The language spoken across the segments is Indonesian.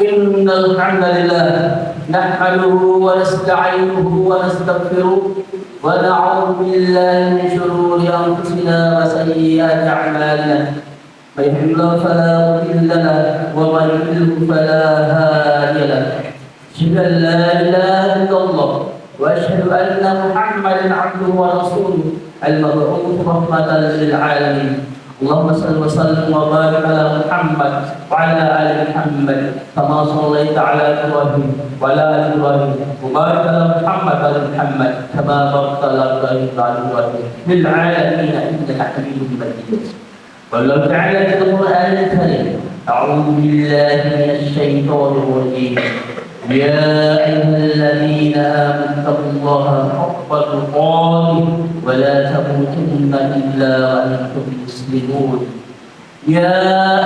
إن الحمد لله نحمده ونستعينه ونستغفره ونعوذ بالله من شرور أنفسنا وسيئات أعمالنا من يهده الله فلا مضل له ومن يضلل فلا هادي له أشهد أن لا إله إلا الله وأشهد أن محمدا عبده ورسوله المبعوث رحمة للعالمين اللهم صل وسلم وبارك على محمد وعلى ال محمد كما صليت على ابراهيم وعلى ال ابراهيم وبارك على محمد وعلى محمد كما باركت على ابراهيم وعلى ابراهيم للعالمين انك حميد مجيد. والله تعالى في القران الكريم اعوذ بالله من الشيطان الرجيم يا أيها الذين آمنوا اتقوا الله حق تقاته ولا تموتن إلا وأنتم مسلمون يا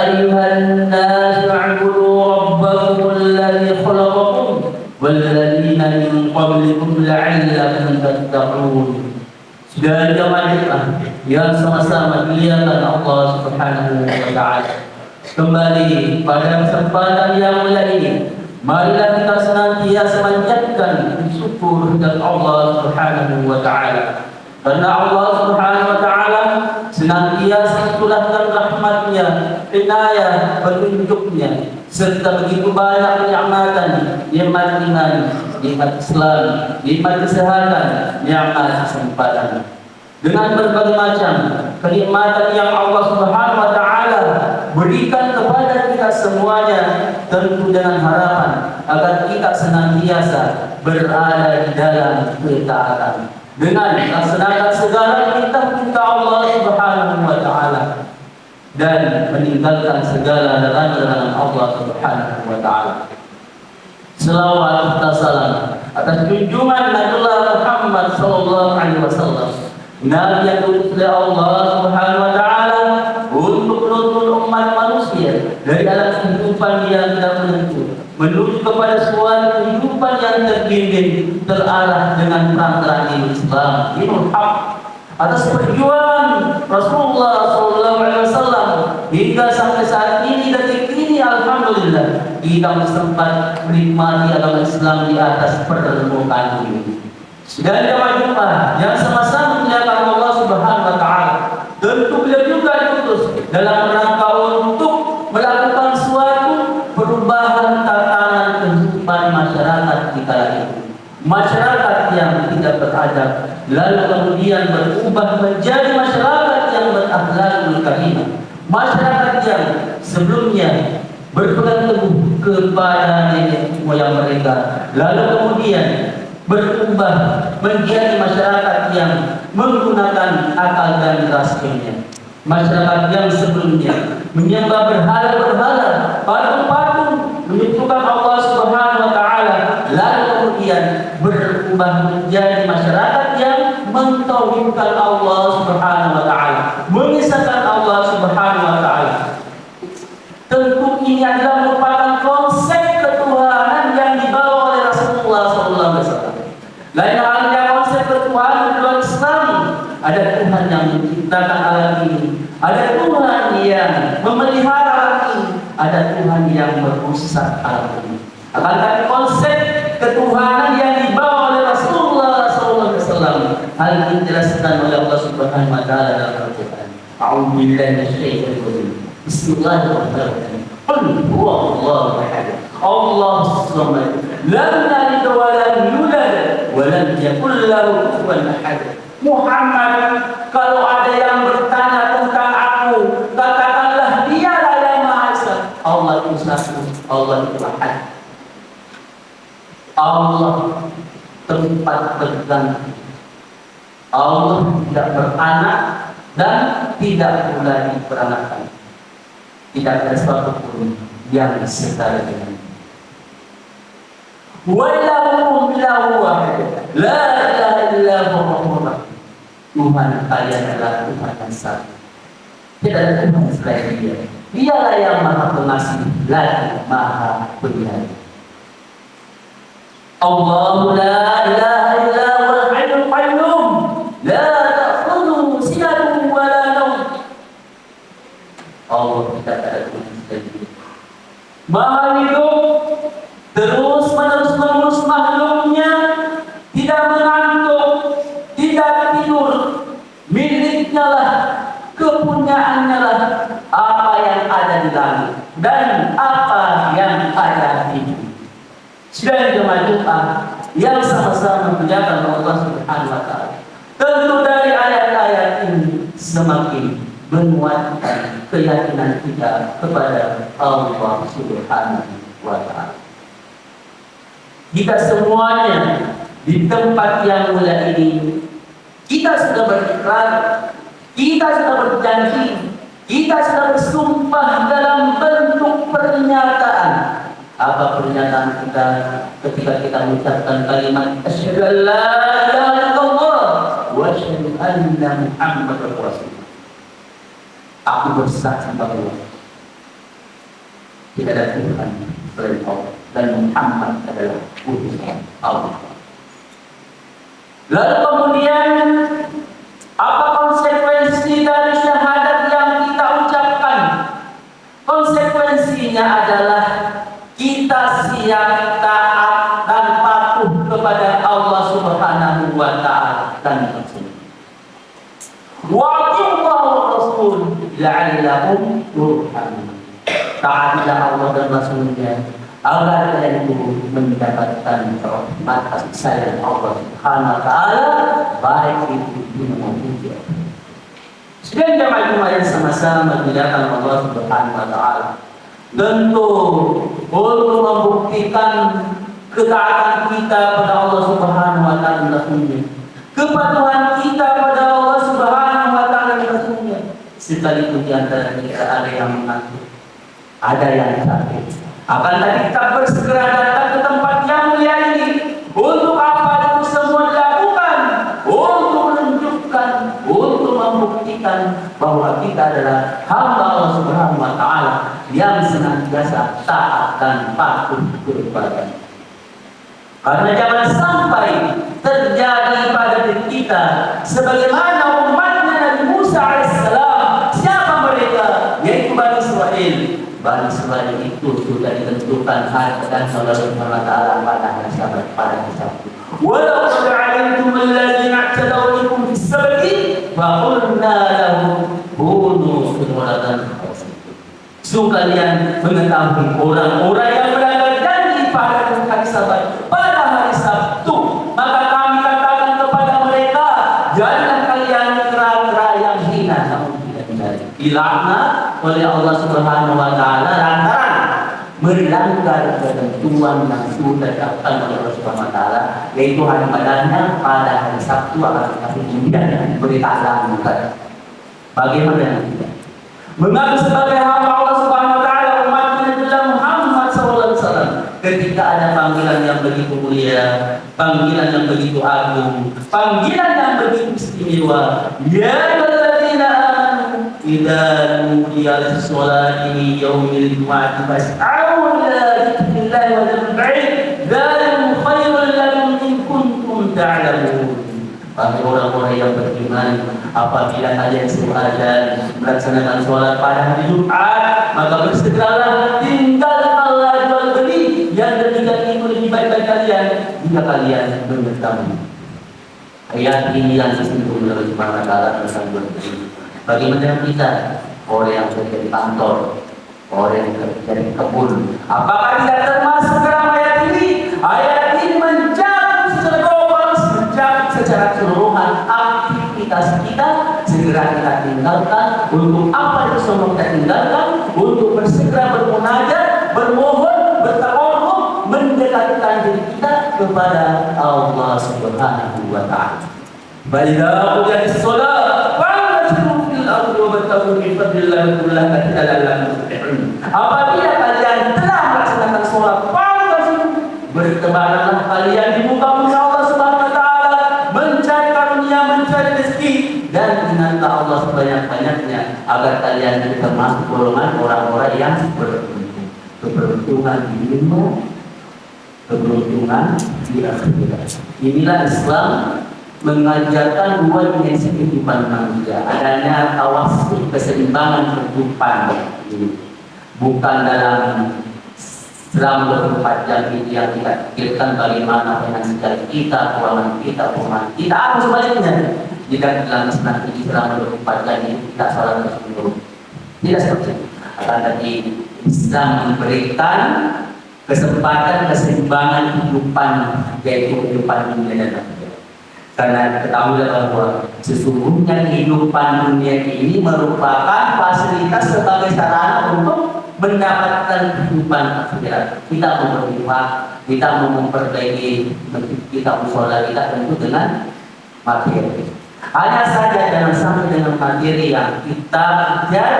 أيها الناس اعبدوا ربكم الذي خلقكم والذين من قبلكم لعلكم تتقون. Sudah jamaah yang sama-sama dimuliakan Allah Subhanahu wa taala. Kembali pada kesempatan yang mulia ini, marilah kita senantiasa manjatkan syukur kepada Allah Subhanahu wa taala. Karena Allah Subhanahu wa taala senantiasa curahkan rahmat-Nya, inayah, petunjuk-Nya, serta begitu banyak kenikmatan, nikmat iman, nikmat Islam, nikmat kesehatan, nikmat kesempatan. Dengan berbagai macam kenikmatan yang Allah Subhanahu wa taala berikan kepada kita semuanya, tentu dengan harapan agar kita senantiasa berada di dalam ketaatan dengan melaksanakan segala perintah-perintah Allah Subhanahu wa taala dan meninggalkan segala larangan Allah Subhanahu wa taala. Selawat dan salam atas junjungan Nabiullah Muhammad sallallahu alaihi wasallam, Nabi yang diutus oleh Allah Subhanahu wa taala untuk menuntun umat manusia dari alam kehidupan yang tidak menentu menuju kepada suatu kehidupan yang terbimbing, terarah dengan perantara Islam, dinul haq. Atas perjuangan Rasulullah sallallahu alaihi wasallam hingga sampai saat ini, detik ini, alhamdulillah kita sempat menikmati agama Islam di atas permukaan bumi. Dan jemaah Jumat yang sama-sama memuliakan Allah Subhanahu wa taala, tentu beliau juga diutus dalam rangka untuk melakukan suatu perubahan tatanan kehidupan masyarakat di kala itu. Masyarakat yang tidak beradab lalu kemudian berubah menjadi masyarakat yang berakhlakul karimah. Masyarakat yang sebelumnya berpegang teguh kepada nenek moyang mereka lalu kemudian berubah menjadi masyarakat yang menggunakan akal dan rasanya. Masyarakat yang sebelumnya menyembah berhala-berhala, patung-patung, menyekutukan Allah Subhanahu wa taala, lalu kemudian berubah menjadi masyarakat yang mentauhidkan Allah Subhanahu wa taala, mengisahkan Allah Subhanahu wa taala. Tentu ini adalah merupakan konsep ketuhanan yang dibawa oleh Rasulullah sallallahu alaihi wasallam. Lain halnya konsep ketuhanan dalam Islam, ada Tuhan yang menciptakan alam ini, ada Tuhan yang memelihara alam ini, ada Tuhan yang merusak alam ini. Akan tetapi konsep ketuhanan yang dibawa oleh Rasulullah sallallahu alaihi wasallam hal ini dijelaskan oleh Allah Subhanahu wa taala dalam Al-Qur'an. A'udzu billahi minasyaitonir rajim. Bismillahirrahmanirrahim. Qul huwallahu ahad. Allahus samad. Lam yalid wa lam yulad wa lam yakul lahu kufuwan ahad. Muhammad, kalau ada yang bertanya tentang aku, katakanlah dialah yang Maha Esa. Allah itu satu, Allah itu ahad. Allah tempat berganti. Allah tidak beranak dan tidak pula diperanakan. Tidak ada sesuatu pun yang setara dengan Wallahu lahu wahid la ilaha illa huwa. Tuhan kalian adalah Tuhan yang satu. Tidak ada Tuhan selain Dia. Dialah yang Maha Pengasih lagi Maha Penyayang. Allahu la ilaha illa huwal hayyul qayyum la ta'khudhuhu sinatun wa la nawm. Allah tidak ada Tuhan selain Dia. Maha hidup, di langit dan apa yang ada di bumi. Sidang jemaah Jumat yang sama-sama memuliakan Allah Subhanahu wa taala. Tentu dari ayat-ayat ini semakin menguatkan keyakinan kita kepada Allah Subhanahu wa taala. Kita semuanya di tempat yang mulia ini, kita sudah berikrar, kita sudah berjanji, kita sudah bersumpah dalam bentuk pernyataan. Apa pernyataan kita ketika kita mengucapkan kalimat asyhadu an la ilaha illallah wa asyhadu anna Muhammadar Rasulullah? Aku bersaksi bahwa tidak ada Tuhan selain Allah dan Muhammad adalah utusan Allah. Lalu kemudian apa konsekuensi dari syahadat yang kita ucapkan? Konsekuensinya adalah kita siap taat dan patuh kepada Allah Subhanahu wa taala dan Rasul. Wa atii'u Rasul la'allakum turhamun. Taatilah Allah dan Rasulnya agar kalian itu mendapatkan rahmat kasih sayang Allah Subhanahu wa taala baik itu di dunia maupun di akhirat. Sedang jemaah yang sama-sama memuliakan Allah Subhanahu wa taala. Tentu untuk membuktikan ketaatan kita pada Allah Subhanahu wa taala dan Rasulnya, kepatuhan kita pada Allah Subhanahu wa taala dan Rasulnya, sekalipun di antara kita ada yang mengaku, ada yang sakit. Akan tadi kita bersegera datang ke tempat yang mulia ini. Untuk apa itu semua dilakukan? Untuk menunjukkan, untuk membuktikan bahwa kita adalah hamba Allah Subhanahu wa taala yang senantiasa taat dan patuh kepada. Karena jangan sampai terjadi pada diri kita sebagaimana umatnya Nabi Musa alaihissalam. Siapa mereka? Yaitu Bani Israel. Bani Israel itu sudah ditentukan hari dan Allah Subhanahu wa taala pada hari Sabat, pada hari Sabtu. Walau qad 'alimtum alladziina i'tadaw minkum fis-sabti fa qulna lahum kunu qiradatan. Sungguh kalian mengetahui orang-orang yang melanggar janji pada hari Sabat, pada hari Sabtu, maka kami katakan kepada mereka, janganlah kalian kera-kera yang hina, namun tidak hindari. Dilaknat oleh Allah Subhanahu wa taala lantaran melanggar ketentuan yang sudah ditetapkan oleh Allah Subhanahu wa taala, yaitu hari ibadahnya pada hari Sabtu akan tetapi kemudian beritahlangkan. Bagaimana kita mengaku sebagai hamba Allah Subhanahu wa taala, umat Nabi Muhammad sallallahu alaihi wasallam, ketika ada panggilan yang begitu mulia, panggilan yang begitu agung, panggilan yang begitu istimewa, ya ayyuhalladzina amanu idza nudiya lis-sholati min yaumil jumu'ati fas'au ila dzikrillahi wa dzarul bai'a dzalikum khairul lakum in kuntum ta'lamun. Bagi orang-orang yang beriman, apabila kalian sewajar melaksanakan sholat pada hari Jumat, maka bersegeralah tinggalkanlah jual beli yang ketiga itu lebih baik bagi kalian jika kalian mengetahui. Ayat ini yang disinggung oleh Subhanahu wa taala tentang jual beli. Bagaimana kita, orang yang bekerja di kantor, orang yang bekerja di kebun, apakah tidak termasuk dalam ayat ini? Ayat ini mencakup secara global, mencakup secara keseluruhan aktivitas kita. Segera kita tinggalkan. Untuk apa itu semua kita tinggalkan? Untuk bersegera bermunajat, bermohon, bertakarrub, mendekatkan diri kita kepada Allah Subhanahu wa taala. Balidha qudiyat as-shalah fa'tasiru fil ardi wabtaghu min fadlillah kullaha ta'ala. Apabila kalian telah melaksanakan sholat, bertebaranlah kalian di muka bumi Allah Subhanahu wa taala, mencari karunia, mencari rezeki, dan ingatlah Allah sebanyak-banyaknya agar kalian termasuk golongan orang-orang yang beruntung. Keberuntungan di dunia, keberuntungan di akhirat. Inilah Islam mengajarkan dua dimensi kehidupan manusia, adanya tawassul, keseimbangan kehidupan ini. Bukan dalam selama 24 jam itu yang kita pikirkan bagaimana finansial kita, keuangan kita, perumahan kita, atau sebaliknya. Jika dalam Islam ini selama 24 jam ini kita salat terus. Tidak seperti itu. Akan tetapi Islam memberikan kesempatan keseimbangan kehidupan, yaitu kehidupan dunia dan akhirat. Karena ketahuilah bahwa sesungguhnya kehidupan dunia ini merupakan fasilitas sebagai sarana untuk mendapatkan kehidupan akhirat. Kita mau berinfak, kita mau memperbaiki kita musola kita tentu dengan materi. Hanya saja jangan sampai dengan materi yang kita kejar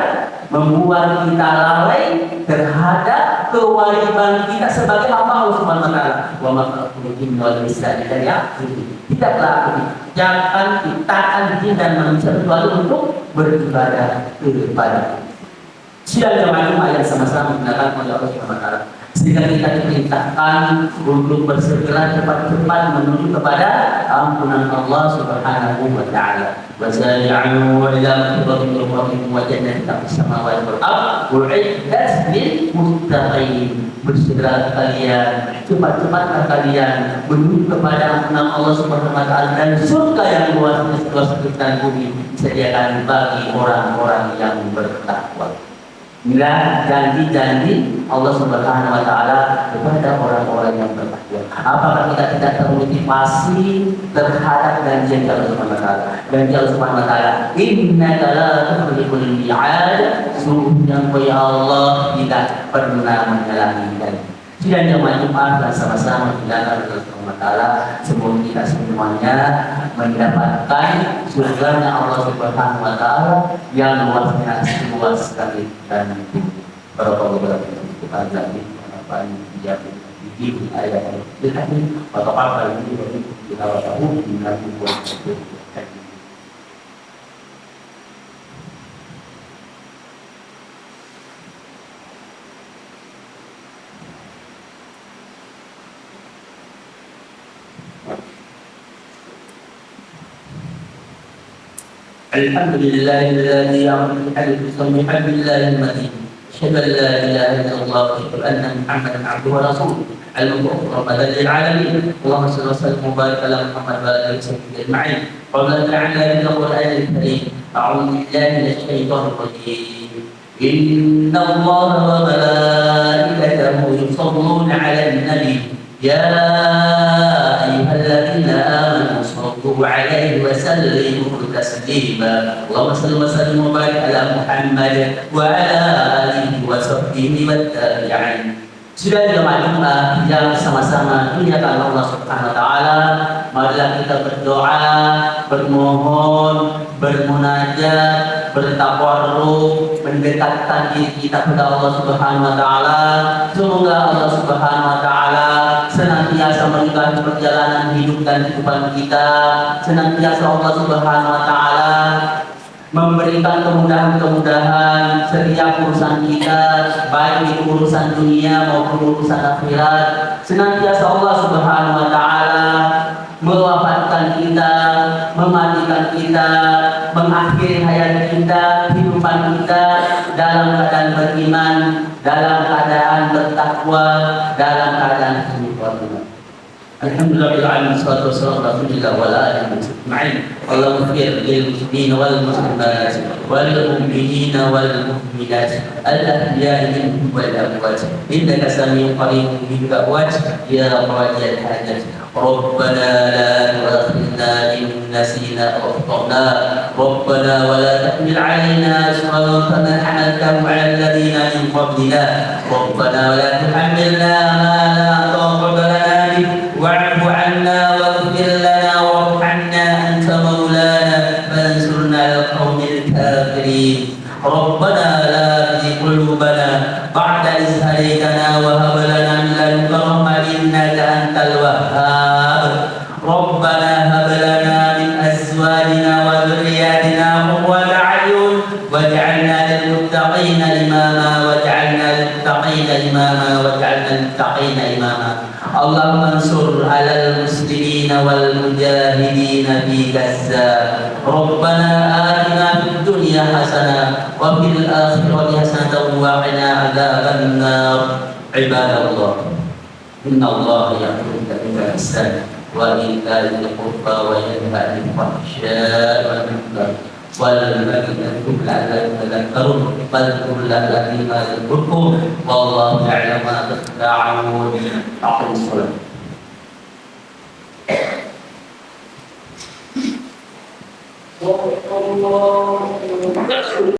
membuat kita lalai terhadap kewajiban kita sebagai hamba Allah Subhanahu wa taala. Wa ma khalaqtul jinna wal insa illa liya'budun. Tidaklah aku diciptakan, ciptaan jin dan manusia kecuali untuk beribadah kepada. Sidang jamaah yang sama-sama menggunakan oleh Allah Subhanahu wa taala. Sehingga kita diperintahkan untuk bersegera cepat-cepat menuju kepada ampunan Allah Subhanahu wa taala. Wa sari'u ila maghfiratin min rabbikum wa jannatin fis samawati wal ardh u'iddat lil muttaqin. Bersegera kalian, cepat-cepatlah kalian menuju kepada ampunan Allah Subhanahu wa taala dan surga yang luas dan bumi disediakan bagi orang-orang yang bertakwa. Inilah janji-janji Allah Subhanahu wa taala kepada orang-orang yang bertakwa. Apakah kita tidak termotivasi terhadap janji Allah Subhanahu wa taala? Janji Allah Subhanahu wa taala, "Innaka la tukhliful mi'ad." Sungguhnya ya Allah tidak pernah menyalahi janji. Sidang jamaah Jumat dan sama-sama dilakukan oleh Allah Subhanahu wa taala. Semoga kita semuanya mendapatkan surganya Allah Subhanahu wa taala yang luasnya luas sekali dan barakallahu fiikum adzan apa yang di ayat ini atau apa ini kita tahu dengan buat Alhamdulillahilladzi ya'lamu bihamdillahi al-matin. Asyhadu an la ilaha illallah wa asyhadu anna Muhammadan 'abduhu wa rasuluh. Al-mub'ats rahmatan lil 'alamin. Allahumma shalli wa sallim wa barik ala Muhammad wa ala alihi wa ajma'in. Qala ta'ala fil Qur'anil karim. A'udzu billahi minasy syaithanir rajim. Inna Allaha wa malaikatahu yusholluna 'alan nabi. Ya ayyuhalladzina amanu sallu 'alaihi wa sallimu taslima. Allahumma shalli wa sallim wa barik ala Muhammad wa ala alihi wa sahbihi wa tabi'in. Sudah jemaah yang sama-sama muliakan Allah Subhanahu wa taala, marilah kita berdoa, bermohon, bermunajat, bertawarruk, mendekatkan diri kita kepada Allah Subhanahu wa taala. Semoga Allah Subhanahu wa taala senantiasa memberkahi perjalanan hidup dan kehidupan kita. Senantiasa Allah Subhanahu wa taala memberikan kemudahan-kemudahan setiap urusan kita, baik itu urusan dunia maupun urusan akhirat. Senantiasa Allah Subhanahu wa taala mewafatkan kita, mematikan kita, mengakhiri hayat kita, kehidupan kita dalam keadaan beriman, dalam keadaan bertakwa, dalam keadaan sempurna. Alhamdulillah, wassalatu wassalamu ala rasulillah wa ala alihi ajma'in. Allahumma ighfir lil muslimina wal muslimat wal mu'minina wal mu'minat al-ahya'i minhum wal amwat innaka sami'un qaribun mujibud da'wat ya qadiyal hajat. Rabbana la tu'akhidhna in nasina aw akhtana. Rabbana wa la tahmil 'alaina isran kama hamaltahu 'ala alladhina min qablina. Rabbana wa la tuhammilna ma la taqata lana bih wa'fu 'anna waghfir lana warhamna anta maulana fansurna 'alal qaumil kafirin. Rabbana la tuzigh qulubana ba'da idh hadaytana wa hab lana min ladunka rahmatan innaka antal wahhab. Rabbana hab lana min azwajina wa dhurriyyatina qurrata a'yun waj'alna lil muttaqina imama waj'alna lil muttaqina imama waj'alna lil muttaqina imama. Allahumma ansur 'alal muslimina wal mujahidina fi Gaza. Rabbana atina fid dunya hasanah wa fil akhirati hasanah wa qina adzaban nar. Ibadallah, inna Allaha ya'muru bil ihsan wa ita'i dzil qurba wa yanha 'anil fahsya'i wal munkar والبينة لعلكم تذكرون فاذكروا التي تذكركم والله يعلم ما تصنعون. أقم الصلاة.